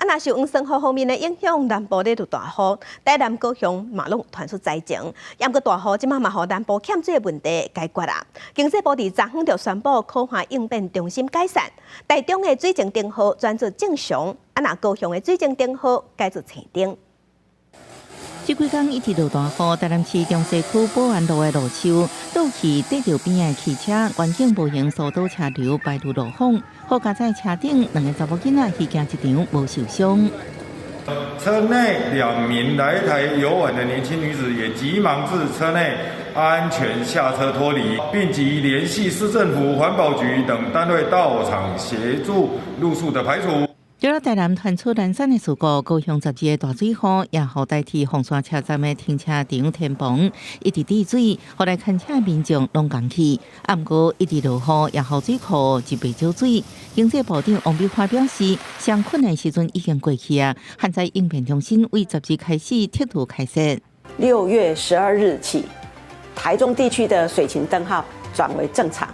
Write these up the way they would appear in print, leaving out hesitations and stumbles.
若受黄山雨方面的影响，南部咧就大雨，台南、高雄马路传出灾情。也过大雨，即马嘛，互南部欠水的问题解决啦。经济部伫昨昏就宣布可化应变中心改善，台中的水情灯号转做正常，若高雄的水情灯号改做青灯。 这几天一直落大雨，台南市中西区保安路的路树倒去对着边的汽车，环境无形疏导车流排入路况。好加在车顶2个查某囡仔去行一场无受伤。车内2名来台游玩的年轻女子也急忙至车内安全下车脱离，并即联系市政府、环保局等单位到场协助路树的排除。 除了台南传出南山的事故，高雄12个大水雨也好代替红山车站的停车场天棚一直滴水，后来看车民众拢讲起。啊，不过一直落雨，也好水库就被浇水。经济部长王美花表示，上困难时阵已经过去啊，现在应变中心为10日开始铁路开设。6月12日起，台中地区的水情灯号转为正常，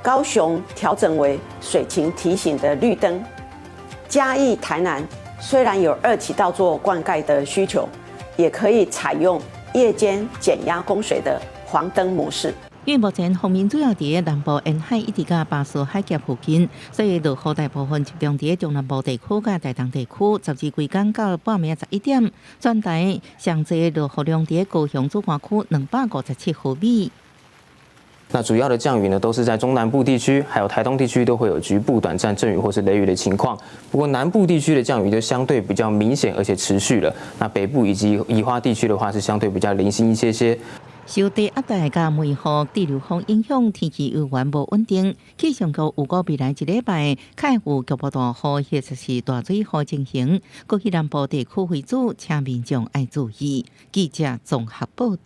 高雄调整为水情提醒的绿灯。 嘉义、台南虽然有2期道做灌溉的需求，也可以采用夜间减压供水的黄灯模式。因为目前风面主要伫南部沿海一直到巴士海峡附近，所以落雨大部分集中伫中南部地区甲台东地区。10日规天到半暝11点，全台上济落雨量伫高雄主管区257毫米。 那主要的降雨呢，都是在中南部地区，还有台东地区都会有局部短暂阵雨或是雷雨的情况。不过南部地区的降雨就相对比较明显，而且持续了。那北部以及宜花地区的话，是相对比较零星一些些。 受低压带甲梅雨、地流风影响，天气有缘无稳定。气象局预告未来1礼拜，可能有局部大雨，或者是大水雨情形。过去南部地区为主，请民众爱注意。记者综合报道。